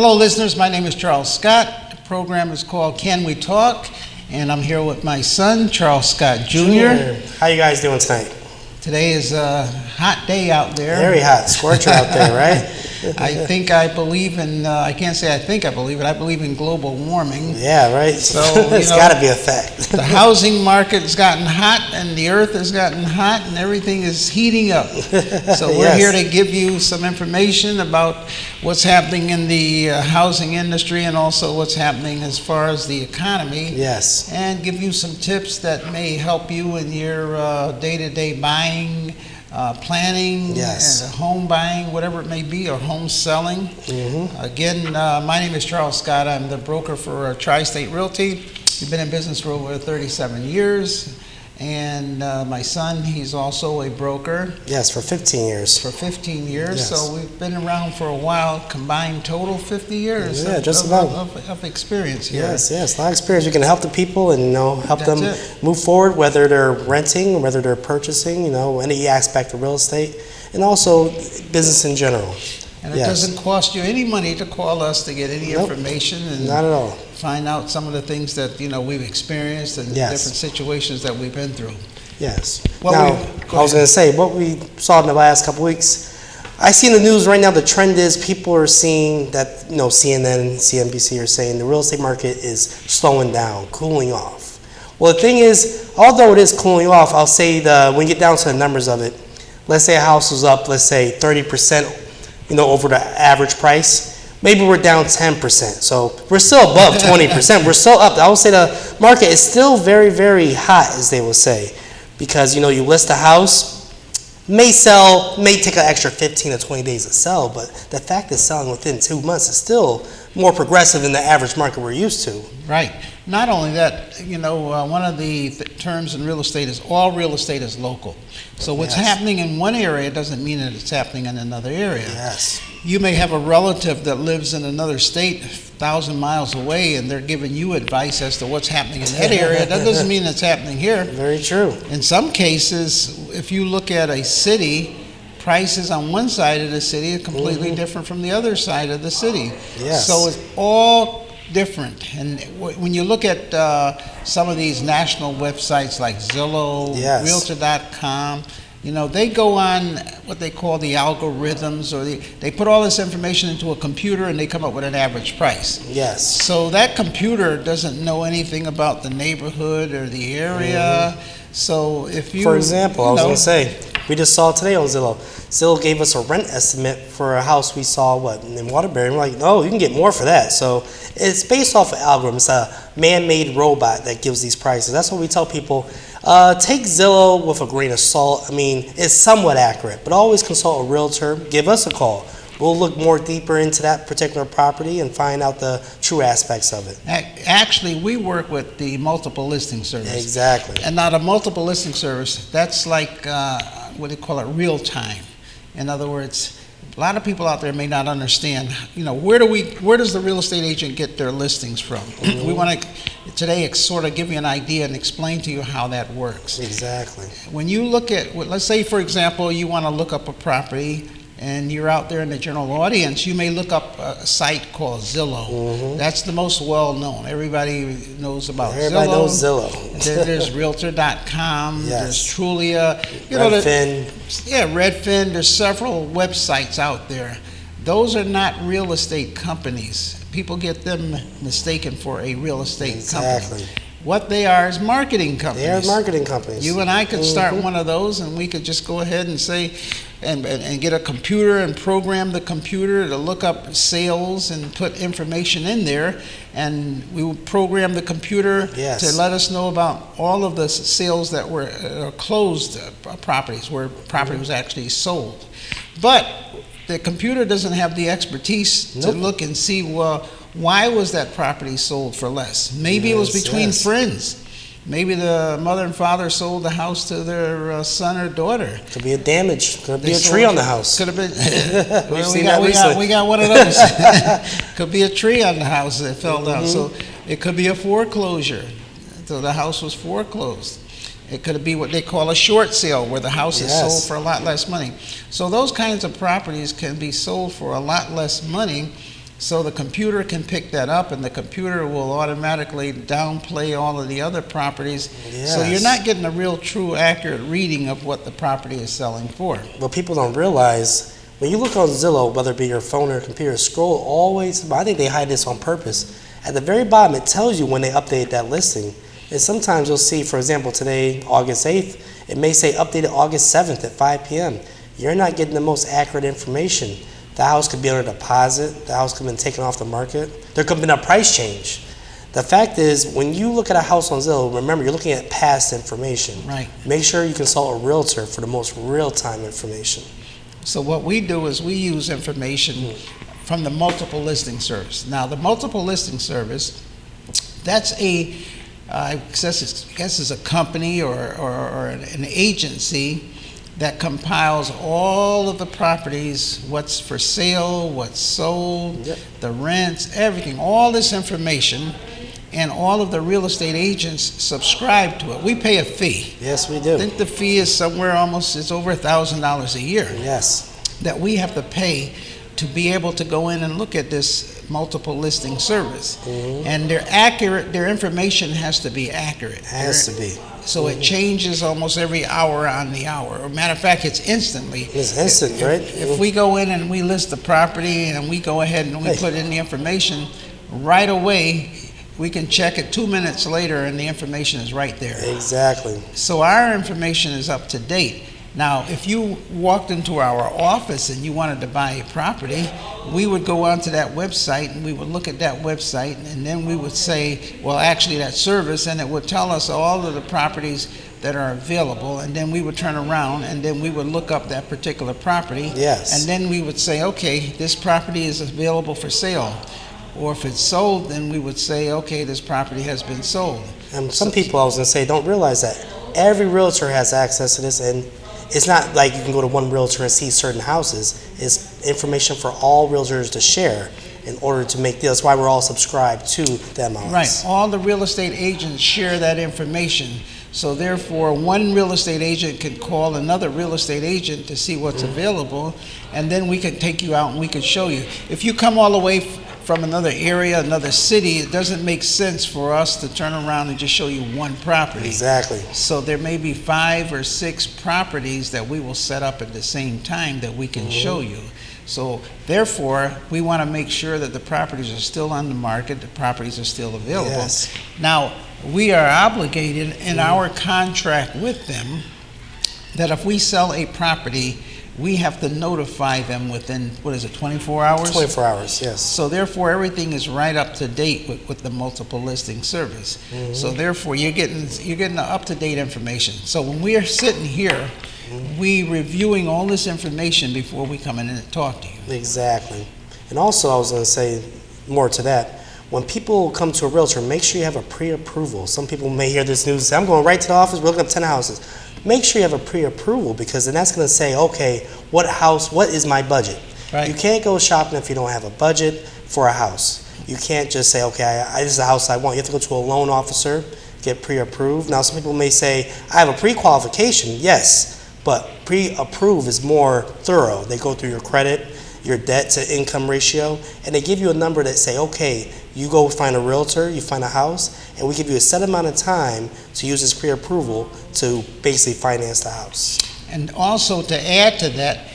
Hello, listeners. My name is Charles Scott. The program is called Can We Talk? And I'm here with my son, Charles Scott Jr. How you guys doing tonight? Today is a hot day out there. Very hot. Scorcher out there, right? I believe in, I can't say I think I believe it, I believe in global warming. Yeah, right. So, it's got to be a fact. The housing market has gotten hot and the earth has gotten hot and everything is heating up. So we're here to give you some information about what's happening in the housing industry and also what's happening as far as the economy. Yes. And give you some tips that may help you in your day-to-day buying, planning, yes, home buying, whatever it may be, or home selling. Again, my name is Charles Scott. I'm the broker for Tri-State Realty. We've been in business for over 37 years. And my son, he's also a broker. Yes, for 15 years. For 15 years. Yes. So we've been around for a while, combined total 50 years of experience here. Yes, yes, a lot of experience. We can help the people and help That's them it. move forward, whether they're renting, whether they're purchasing, any aspect of real estate, and also business in general. And it doesn't cost you any money to call us to get any information and not at all. Find out some of the things that we've experienced and different situations that we've been through. Yes. Now, I was going to say, what we saw in the last couple weeks, I see in the news right now the trend is people are seeing that, CNN and CNBC are saying the real estate market is slowing down, cooling off. Well, the thing is, although it is cooling off, I'll say when you get down to the numbers of it, let's say a house was up, let's say 30%, over the average price. Maybe we're down 10%. So we're still above 20%. We're still up. I would say the market is still very, very hot, as they will say, because you list a house, may take an extra 15 to 20 days to sell, but the fact is selling within 2 months is still more progressive than the average market we're used to. Right. Not only that, one of the terms in real estate is all real estate is local. So what's happening in one area doesn't mean that it's happening in another area. Yes. You may have a relative that lives in another state 1,000 miles away and they're giving you advice as to what's happening in that area. That doesn't mean it's happening here. Very true. In some cases, if you look at a city, prices on one side of the city are completely different from the other side of the city. Yes. So it's all different. And when you look at some of these national websites like Zillow, Realtor.com, they go on what they call the algorithms, or they put all this information into a computer and they come up with an average price. Yes. So that computer doesn't know anything about the neighborhood or the area. So if you, for example, I was going to say, we just saw today on Zillow. Zillow gave us a rent estimate for a house we saw, in Waterbury. We're like, no, you can get more for that. So it's based off of algorithms. It's a man-made robot that gives these prices. That's what we tell people. Take Zillow with a grain of salt. I mean, it's somewhat accurate, but always consult a realtor. Give us a call. We'll look more deeper into that particular property and find out the true aspects of it. Actually, we work with the multiple listing service. Exactly. And now the multiple listing service, that's like what they call it, real time. In other words, a lot of people out there may not understand, where does the real estate agent get their listings from? We want to today sort of give you an idea and explain to you how that works. Exactly. When you look at, let's say for example, you want to look up a property and you're out there in the general audience, you may look up a site called Zillow. That's the most well-known. Everybody knows about Zillow. Everybody knows Zillow. There's Realtor.com. Yes. There's Trulia. Redfin. Redfin. There's several websites out there. Those are not real estate companies. People get them mistaken for a real estate company. What they are is marketing companies. They are marketing companies. You and I could start one of those, and we could just go ahead and say, and get a computer and program the computer to look up sales and put information in there, and we would program the computer to let us know about all of the sales that were closed properties, where property was actually sold. But the computer doesn't have the expertise to look and see, well, why was that property sold for less? Maybe it was between friends. Maybe the mother and father sold the house to their son or daughter. Could be a damage. Could be a tree on the house. Could have been. we got one of those. Could be a tree on the house that fell down. So it could be a foreclosure. So the house was foreclosed. It could be what they call a short sale, where the house is sold for a lot less money. So those kinds of properties can be sold for a lot less money So the computer can pick that up, and the computer will automatically downplay all of the other properties. Yes. So you're not getting a real, true, accurate reading of what the property is selling for. What people don't realize, when you look on Zillow, whether it be your phone or computer, scroll always, I think they hide this on purpose. At the very bottom, it tells you when they update that listing. And sometimes you'll see, for example, today, August 8th, it may say updated August 7th at 5 p.m. You're not getting the most accurate information. The house could be under deposit. The house could have been taken off the market. There could have been a price change. The fact is, when you look at a house on Zillow, remember, you're looking at past information. Right. Make sure you consult a realtor for the most real-time information. So what we do is we use information from the multiple listing service. Now, the multiple listing service, that's I guess is a company or an agency that compiles all of the properties, what's for sale, what's sold, the rents, everything, all this information, and all of the real estate agents subscribe to it. We pay a fee. Yes, we do. I think the fee is somewhere it's over $1,000 a year. Yes. That we have to pay to be able to go in and look at this multiple listing service. And their information has to be accurate. Has to be. So it changes almost every hour on the hour. Or matter of fact, it's instantly. It's instant, right? If we go in and we list the property and we go ahead and we put in the information, right away, we can check it 2 minutes later and the information is right there. Exactly. So our information is up to date. Now, if you walked into our office and you wanted to buy a property, we would go onto that website and we would look at that website, and then we would say, well, actually that service, and it would tell us all of the properties that are available, and then we would turn around and then we would look up that particular property. Yes. And then we would say, okay, this property is available for sale. Or if it's sold, then we would say, okay, this property has been sold. And some people, I was going to say, don't realize that every realtor has access to this, and it's not like you can go to one realtor and see certain houses. It's information for all realtors to share in order to make deals. That's why we're all subscribed to them. Right. All the real estate agents share that information. So therefore, one real estate agent can call another real estate agent to see what's available, and then we can take you out and we can show you. If you come all the way from another area, another city, it doesn't make sense for us to turn around and just show you one property. Exactly. So there may be 5 or 6 properties that we will set up at the same time that we can show you. So therefore, we want to make sure that the properties are still on the market, the properties are still available. Yes. Now, we are obligated in our contract with them that if we sell a property, we have to notify them within, 24 hours? 24 hours, yes. So therefore, everything is right up to date with the multiple listing service. So therefore, you're getting the up-to-date information. So when we are sitting here, we reviewing all this information before we come in and talk to you. Exactly. And also, I was going to say more to that. When people come to a realtor, make sure you have a pre-approval. Some people may hear this news and say, I'm going right to the office, we're looking up 10 houses. Make sure you have a pre-approval, because then that's going to say, okay, what is my budget? Right. You can't go shopping if you don't have a budget for a house. You can't just say, okay, this is the house I want. You have to go to a loan officer, get pre-approved. Now, some people may say, I have a pre-qualification. Yes, but pre-approve is more thorough. They go through your credit, your debt to income ratio, and they give you a number that say, okay, you go find a realtor, you find a house, and we give you a set amount of time to use this pre-approval to basically finance the house. And also to add to that,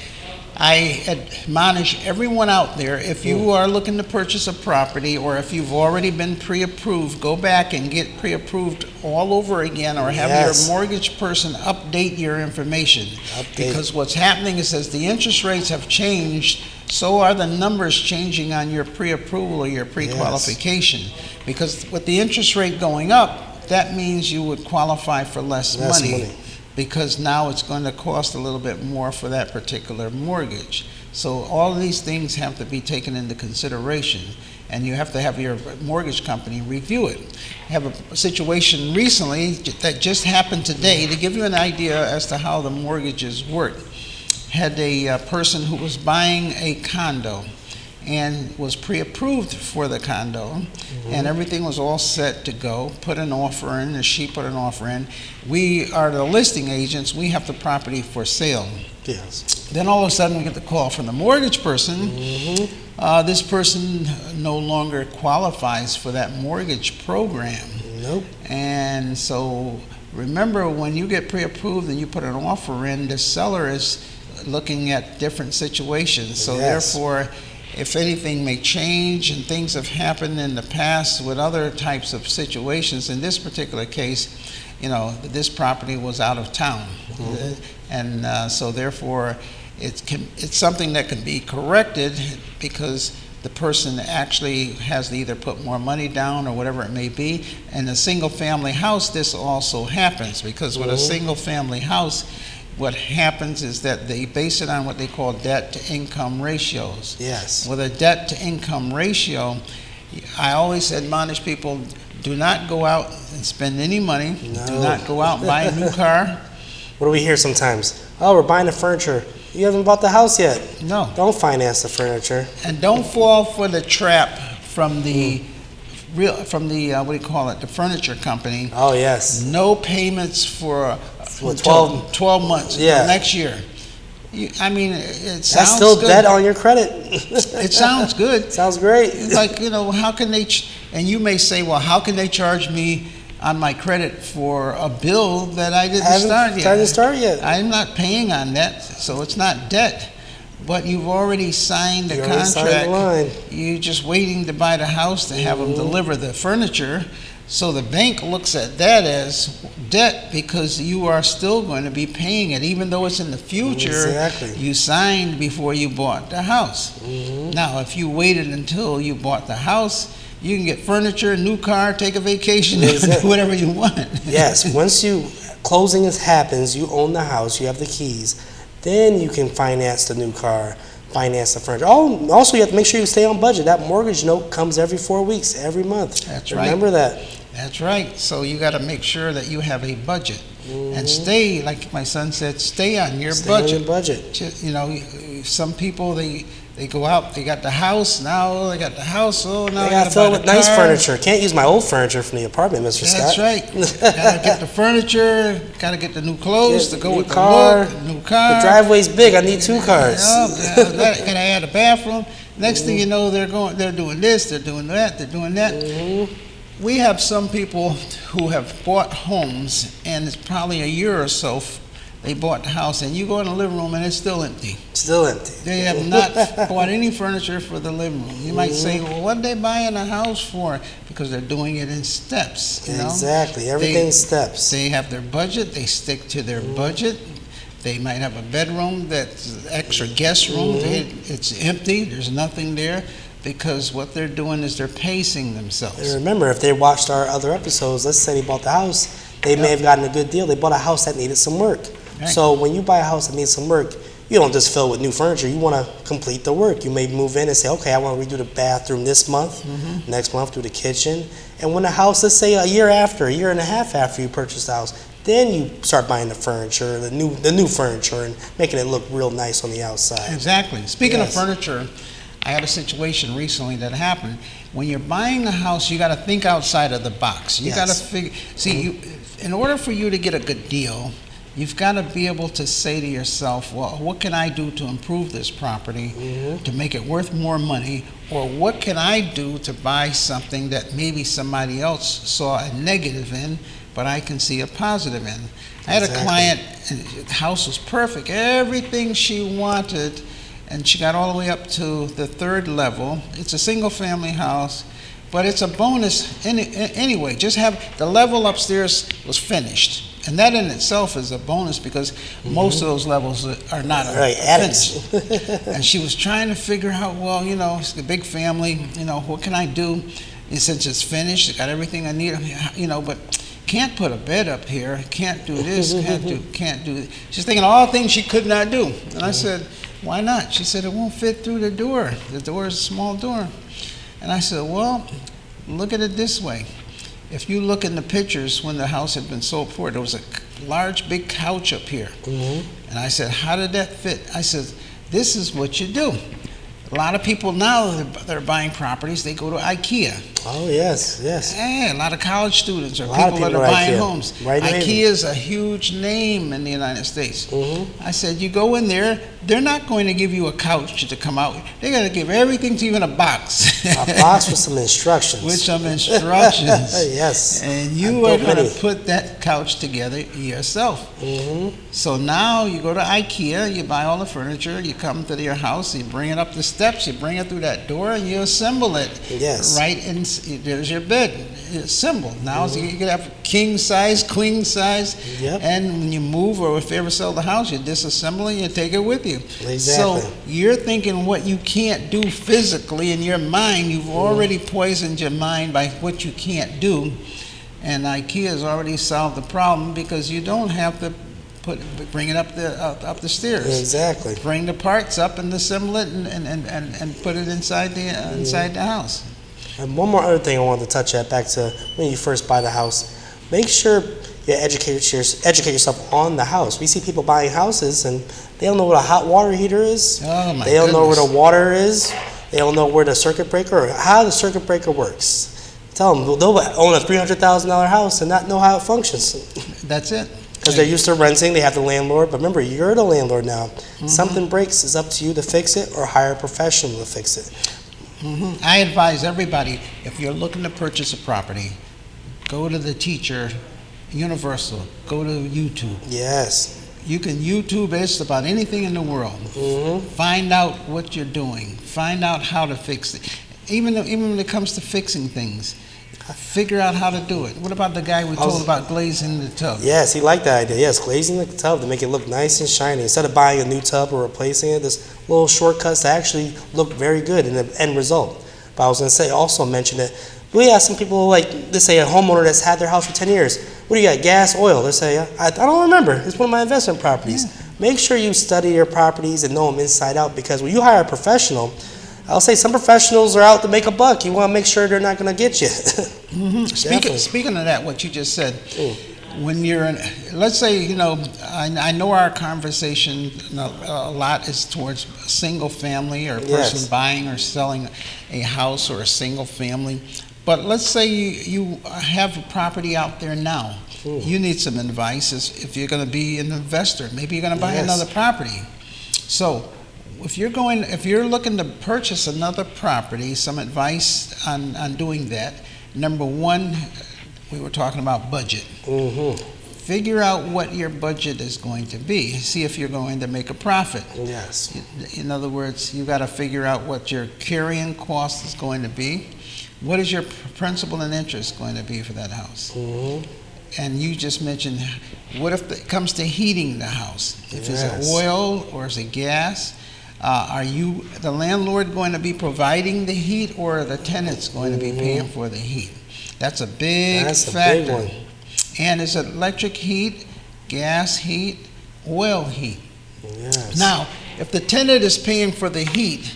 I admonish everyone out there, if you are looking to purchase a property, or if you've already been pre-approved, go back and get pre-approved all over again, or have your mortgage person update your information. Because what's happening is, as the interest rates have changed, so are the numbers changing on your pre-approval or your pre-qualification. Because with the interest rate going up, that means you would qualify for less money. Because now it's going to cost a little bit more for that particular mortgage. So all of these things have to be taken into consideration, and you have to have your mortgage company review it. I have a situation recently that just happened today to give you an idea as to how the mortgages work. Had a person who was buying a condo, and was pre-approved for the condo, and everything was all set to go, put an offer in, and she put an offer in. We are the listing agents, we have the property for sale. Yes. Then all of a sudden we get the call from the mortgage person. This person no longer qualifies for that mortgage program. Nope. And so remember, when you get pre-approved and you put an offer in, the seller is looking at different situations. So therefore, if anything may change, and things have happened in the past with other types of situations, in this particular case, you know, this property was out of town. And so therefore, it's something that can be corrected, because the person actually has to either put more money down or whatever it may be. And a single family house, this also happens, because with a single family house, what happens is that they base it on what they call debt to income ratios. Yes. With a debt to income ratio, I always admonish people, do not go out and spend any money. No. Do not go out and buy a new car. What do we hear sometimes? Oh, we're buying the furniture. You haven't bought the house yet. No. Don't finance the furniture. And don't fall for the trap from the what do you call it, the furniture company. Oh, yes. No payments for Well, 12 months, Yeah. next year. I mean, it sounds That's still good. debt on your credit. It sounds good. Sounds great. It's like, you know, how can they, and you may say, well, how can they charge me on my credit for a bill that I didn't start yet? I didn't start yet. I'm not paying on that, so it's not debt. But you've already signed the You already contract. signed the line. You're just waiting to buy the house to have them deliver the furniture. So the bank looks at that as debt, because you are still going to be paying it, even though it's in the future. Exactly. You signed before you bought the house. Now, if you waited until you bought the house, you can get furniture, new car, take a vacation, do whatever you want. Yes, once closing happens, you own the house, you have the keys, then you can finance the new car, finance the furniture. Oh, also you have to make sure you stay on budget. That mortgage note comes every 4 weeks, every month. That's right. Remember that. That's right. So you got to make sure that you have a budget, and stay, like my son said, stay on your budget. On your budget. You know, some people, they go out, they got the house, now they got the house, now I got to fill it with nice furniture. Can't use my old furniture from the apartment, Mr. That's Scott. right. Got to get the furniture, got to get the new clothes to go with the look, new car. The driveway's big. I need 2 cars. Got to add a bathroom. Next thing you know, they're doing this, they're doing that, they're doing that. We have some people who have bought homes, and it's probably a year or so they bought the house, and you go in the living room and it's still empty. Still empty. They have not bought any furniture for the living room. You might say, well, what are they buying a house for? Because they're doing it in steps. You know? Exactly. Everything's steps. They have their budget. They stick to their budget. They might have a bedroom that's extra guest room. It's empty. There's nothing there, because what they're doing is they're pacing themselves. And remember, if they watched our other episodes, let's say they bought the house, they may have gotten a good deal. They bought a house that needed some work. Right. So when you buy a house that needs some work, you don't just fill it with new furniture. You want to complete the work. You may move in and say, okay, I want to redo the bathroom this month, next month do the kitchen. And when the house, let's say a year and a half after you purchase the house, then you start buying the furniture, the new furniture, and making it look real nice on the outside. Exactly. Speaking of furniture, I had a situation recently that happened. When you're buying a house, you got to think outside of the box. You got to figure. See, in order for you to get a good deal, you've got to be able to say to yourself, well, what can I do to improve this property to make it worth more money? Or what can I do to buy something that maybe somebody else saw a negative in, but I can see a positive in? I had a client, and the house was perfect, everything she wanted, and she got all the way up to the 3rd level. It's a single family house, but it's a bonus anyway. Just have the level upstairs was finished. And that in itself is a bonus, because most of those levels are not finished. And she was trying to figure out, well, you know, it's a big family, you know, what can I do? And since it's finished, it got everything I need, you know, but can't put a bed up here, can't do this, can't do. She's thinking all things she could not do. And I said, why not? She said, it won't fit through the door. The door is a small door. And I said, well, look at it this way. If you look in the pictures when the house had been sold before, there was a large, big couch up here. And I said, how did that fit? I said, this is what you do. A lot of people now that are buying properties, they go to IKEA. Oh, yes, yes. Yeah, a lot of college students or A lot of people that people are are buying IKEA. homes. Right, IKEA is a huge name in the United States. Mm-hmm. I said, you go in there, they're not going to give you a couch to come out. They're going to give everything to you in a box. A box with some instructions. With some instructions. Yes. And you are going to put that couch together yourself. Mm-hmm. So now you go to IKEA, you buy all the furniture, you come to your house, you bring it up the steps, you bring it through that door, and you assemble it. Yes. Right in, there's your bed, assembled. Now so you can have king size, queen size, Yep. and when you move or if you ever sell the house, you disassemble it and you take it with you. Exactly. So you're thinking what you can't do physically in your mind, you've already poisoned your mind by what you can't do, and IKEA has already solved the problem because you don't have to bring it up the stairs. Exactly. Bring the parts up and assemble it and put it inside the house. And one more other thing I wanted to touch at, back to when you first buy the house. Make sure you educate yourself on the house. We see people buying houses and they don't know what a hot water heater is. Oh my They don't know where goodness. the water is. They don't know where the circuit breaker or how the circuit breaker works. Tell them they'll own a $300,000 house and not know how it functions. That's it. Because they're used to renting, they have the landlord. But remember, you're the landlord now. Mm-hmm. Something breaks, it's up to you to fix it or hire a professional to fix it. Mm-hmm. I advise everybody, if you're looking to purchase a property, go to the teacher, Universal, go to YouTube. Yes. You can YouTube just about anything in the world. Mm-hmm. Find out what you're doing. Find out how to fix it. Even when it comes to fixing things, figure out how to do it. What about the guy we told about glazing the tub? Yes, he liked that idea. Yes, glazing the tub to make it look nice and shiny. Instead of buying a new tub or replacing it, there's little shortcuts that actually look very good in the end result. But I was going to say, also mention that we have some people, like, let's say a homeowner that's had their house for 10 years. What do you got, gas, oil? They say, I don't remember. It's one of my investment properties. Yeah. Make sure you study your properties and know them inside out, because when you hire a professional, I'll say some professionals are out to make a buck. You want to make sure they're not going to get you. Mm-hmm. Speaking of that, what you just said, when you're in, let's say, I know our conversation a lot is towards a single family or a person Yes. buying or selling a house or a single family. But let's say you have a property out there now. You need some advice if you're going to be an investor. Maybe you're going to buy Yes. another property. So if you're looking to purchase another property, some advice on doing that. Number one, we were talking about budget. Mm-hmm. Figure out what your budget is going to be. See if you're going to make a profit. Yes. In other words, you got to figure out what your carrying cost is going to be. What is your principal and interest going to be for that house? Mm-hmm. And you just mentioned, what if it comes to heating the house? If Yes. it's oil or is it gas? Are you, the landlord, going to be providing the heat, or are the tenants going to be paying for the heat? That's a big That's a factor. big one. And is it electric heat, gas heat, oil heat? Yes. Now, if the tenant is paying for the heat,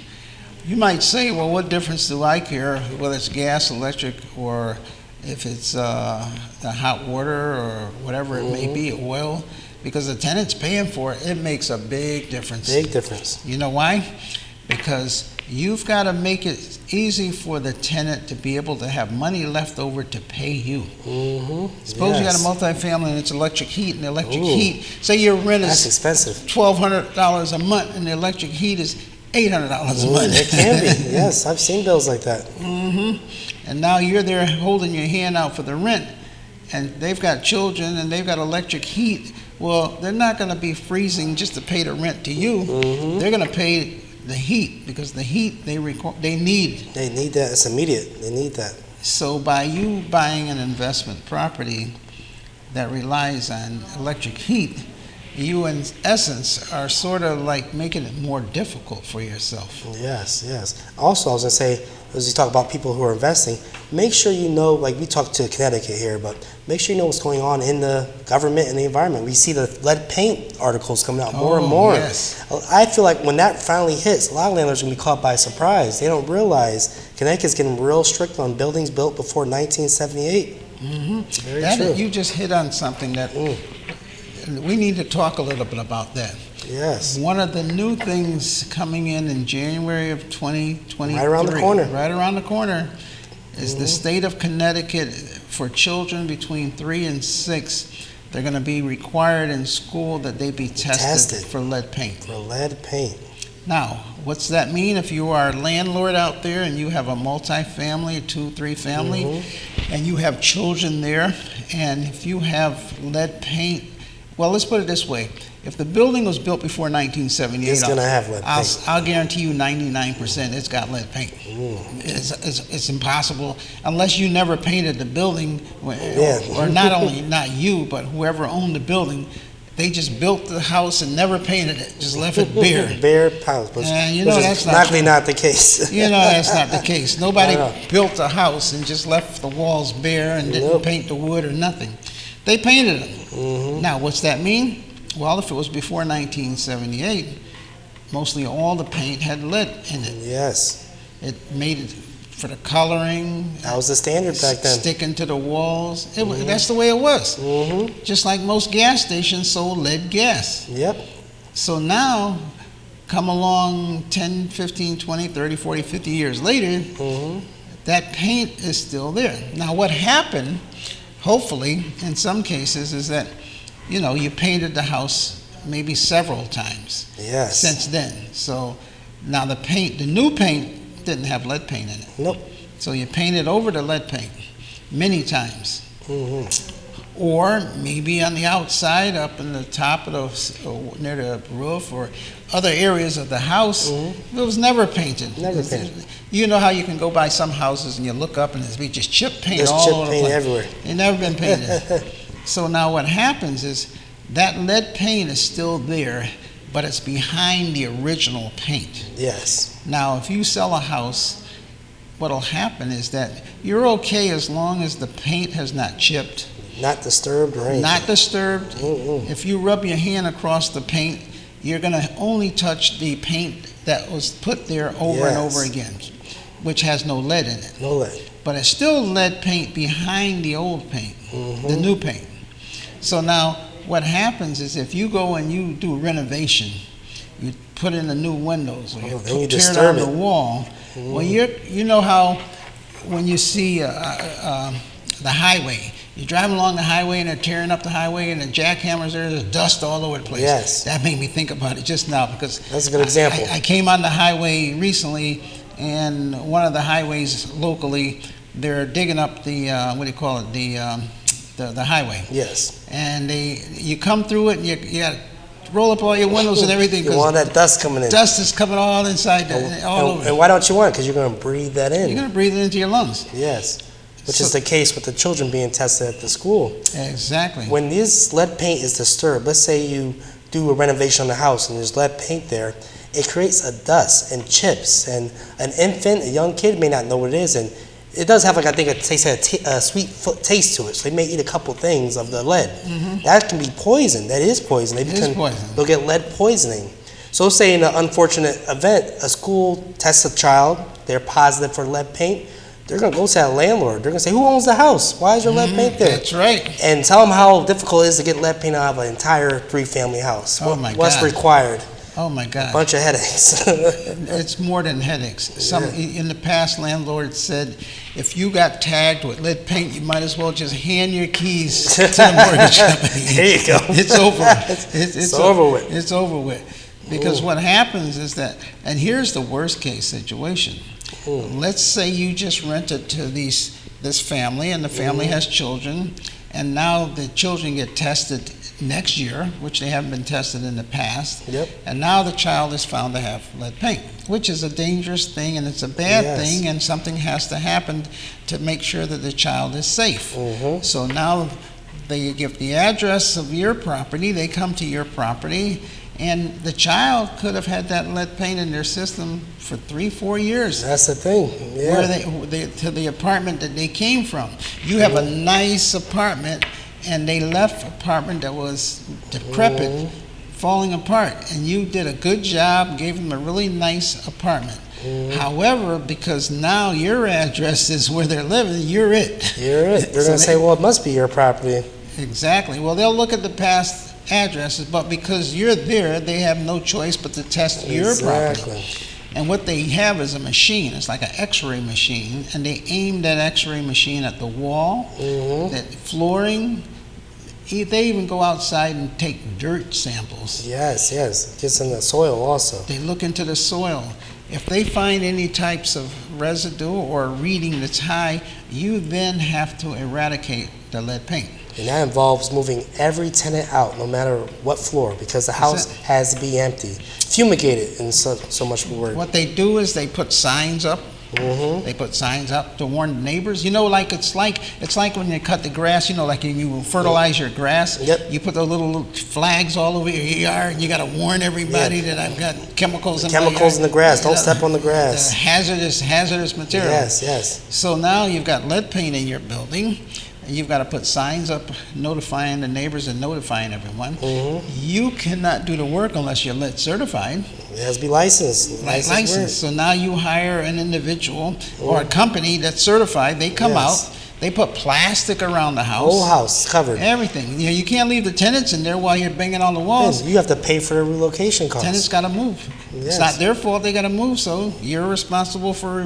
you might say, well, what difference do I care whether it's gas, electric, or if it's the hot water or whatever it may be, oil? Because the tenant's paying for it, it makes a big difference. Big difference. You know why? Because you've got to make it easy for the tenant to be able to have money left over to pay you. Mm-hmm. Suppose you got a Yes. multifamily and it's electric heat, and the electric Ooh. heat, say your rent That's is expensive. $1,200 a month and the electric heat is $800 a month. It can be. Yes, I've seen bills like that. Mm-hmm. And now you're there holding your hand out for the rent, and they've got children and they've got electric heat. Well, they're not going to be freezing just to pay the rent to you. Mm-hmm. They're going to pay the heat, because the heat they need. They need that. It's immediate. They need that. So by you buying an investment property that relies on electric heat, you in essence are sort of like making it more difficult for yourself. Yes, yes. Also, I was going to say, as you talk about people who are investing, make sure you know, like we talked to Connecticut here, but make sure you know what's going on in the government and the environment. We see the lead paint articles coming out more and more. Yes. I feel like when that finally hits, a lot of landlords are going to be caught by surprise. They don't realize Connecticut's getting real strict on buildings built before 1978. Mm-hmm. Very true. You just hit on something that we need to talk a little bit about that. Yes. One of the new things coming in January of 2023, Right around the corner. right around the corner, is the state of Connecticut for children between 3 and 6. They're going to be required in school that they be tested for lead paint. For lead paint. Now, what's that mean if you are a landlord out there and you have a multi-family, 2-3 family, and you have children there, and if you have lead paint, well, let's put it this way. If the building was built before 1978, it's going to have lead paint. I'll guarantee you 99% it's got lead paint. It's impossible unless you never painted the building, or not you, but whoever owned the building. They just built the house and never painted it, just left it bare. Bare house. And you know that's not the case. You know that's not the case. Nobody built a house and just left the walls bare and didn't paint the wood or nothing. They painted them. Now, what's that mean? Well, if it was before 1978, mostly all the paint had lead in it. Yes. It made it for the coloring. That was the standard back then. Sticking to the walls. That's the way it was. Just like most gas stations sold lead gas. Yep. So now, come along 10, 15, 20, 30, 40, 50 years later, that paint is still there. Now, what happened, hopefully, in some cases, is that, you know, you painted the house maybe several times since then. So now the new paint didn't have lead paint in it. Nope. So you painted over the lead paint many times. Or maybe on the outside, up in the top of near the roof or other areas of the house, it was never painted. Never painted. You know how you can go by some houses and you look up and there's just chip paint all over the place. Everywhere. It never been painted. So now what happens is that lead paint is still there, but it's behind the original paint. Yes. Now, if you sell a house, what'll happen is that you're okay as long as the paint has not chipped. Not disturbed or anything. Not disturbed. If you rub your hand across the paint, you're going to only touch the paint that was put there over and over again, which has no lead in it. No lead. But it's still lead paint behind the old paint, the new paint. So now, what happens is if you go and you do renovation, you put in the new windows, or you tear down the wall. Well, you know how when you see the highway, you're driving along the highway and they're tearing up the highway and the jackhammers there's dust all over the place. Yes. That made me think about it just now because that's a good example. I came on the highway recently, and one of the highways locally, they're digging up the the highway. Yes. And you come through it and you got to roll up all your windows and everything. You want that dust coming in. Dust is coming all inside, all over. And why don't you want it? Because you're going to breathe that in. You're going to breathe it into your lungs. Yes. Which is the case with the children being tested at the school. Exactly. When this lead paint is disturbed, let's say you do a renovation on the house and there's lead paint there, it creates a dust and chips. And an infant, a young kid may not know what it is. And it does have, like, I think, a sweet taste to it. So they may eat a couple things of the lead. That can be poison. That is poison. They'll get lead poisoning. So say in an unfortunate event, a school tests a child, they're positive for lead paint, they're going to go to that landlord. They're going to say, who owns the house? Why is there lead paint there? That's right. And tell them how difficult it is to get lead paint out of an entire 3-family house. Oh, my God. What's required? Oh, my God. A bunch of headaches. It's more than headaches. In the past, landlords said, if you got tagged with lead paint, you might as well just hand your keys to the mortgage company. There you go. It's over. It's over with. It's over with. Because what happens is that, and here's the worst case situation. Let's say you just rented to this family, and the family has children, and now the children get tested next year, which they haven't been tested in the past. And now the child is found to have lead paint, which is a dangerous thing, and it's a bad thing, and something has to happen to make sure that the child is safe. So now they give the address of your property, they come to your property, and the child could have had that lead paint in their system for 3-4 years. That's the thing. Where they to the apartment that they came from. You have a nice apartment, and they left an apartment that was decrepit, falling apart, and you did a good job, gave them a really nice apartment. However, because now your address is where they're living, you're it. You're it. They're going to say, well, it must be your property. Exactly. Well, they'll look at the past addresses, but because you're there, they have no choice but to test your property. Exactly. And what they have is a machine. It's like an X-ray machine, and they aim that X-ray machine at the wall, that flooring. They even go outside and take dirt samples. Yes, yes. Gets in the soil also. They look into the soil. If they find any types of residue or reading that's high, you then have to eradicate the lead paint. And that involves moving every tenant out, no matter what floor, because the house has to be empty. Fumigated in so much word. What they do is they put signs up. They put signs up to warn the neighbors. You know, like it's like when you cut the grass. You know, like you fertilize your grass. Yep. You put those little flags all over your yard, and you got to warn everybody that I've got chemicals in my yard. Chemicals in the grass. Don't step on the grass. Hazardous material. Yes, yes. So now you've got lead paint in your building. You've got to put signs up notifying the neighbors and notifying everyone. You cannot do the work unless you're lead certified. It has to be licensed. Licensed. So now you hire an individual or a company that's certified. They come out. They put plastic around the house. Whole house covered. Everything. You can't leave the tenants in there while you're banging on the walls. You have to pay for the relocation costs. Tenants got to move. It's not their fault. They got to move. So you're responsible for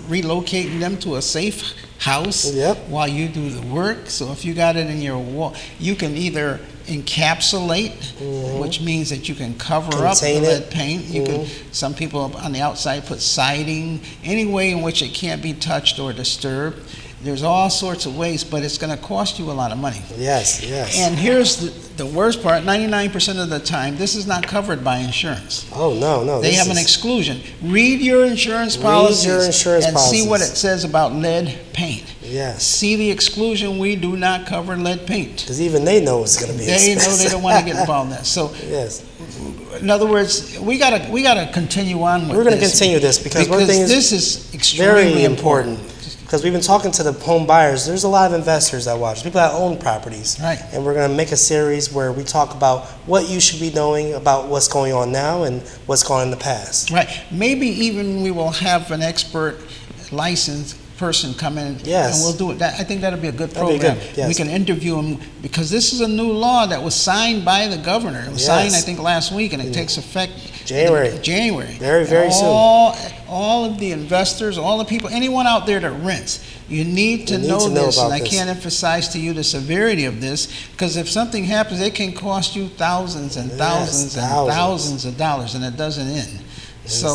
relocating them to a safe house while you do the work. So if you got it in your wall, you can either encapsulate, which means that you can cover up the lead paint. You can. Some people on the outside put siding, any way in which it can't be touched or disturbed. There's all sorts of ways, but it's going to cost you a lot of money. Yes, yes. And here's the worst part, 99% of the time, this is not covered by insurance. Oh, no. They have an exclusion. Read your insurance policies and see what it says about lead paint. Yes. See the exclusion. We do not cover lead paint. Because even they know it's going to be expensive. They know they don't want to get involved in that. So, in other words, we gotta continue on with this. We're going to continue this because one thing is this is extremely important. Because we've been talking to the home buyers. There's a lot of investors that watch, people that own properties. Right. And we're going to make a series where we talk about what you should be knowing about what's going on now and what's gone in the past. Right. Maybe even we will have an expert licensed person come in and we'll do it. I think that'll be a good program. We can interview them because this is a new law that was signed by the governor. It was signed, I think, last week, and it takes effect January. Very, very soon. All of the investors, all the people, anyone out there that rents, you need to know this. And I can't emphasize to you the severity of this, because if something happens, it can cost you thousands and thousands and thousands of dollars, and it doesn't end. So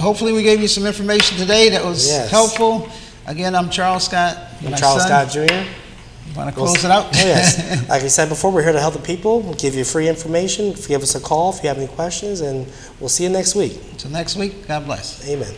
hopefully we gave you some information today that was helpful. Again, I'm Charles Scott. I'm Charles Scott Jr. Want to close it out? Oh, yes. Like I said before, we're here to help the people. We'll give you free information. Give us a call if you have any questions, and we'll see you next week. Until next week, God bless. Amen.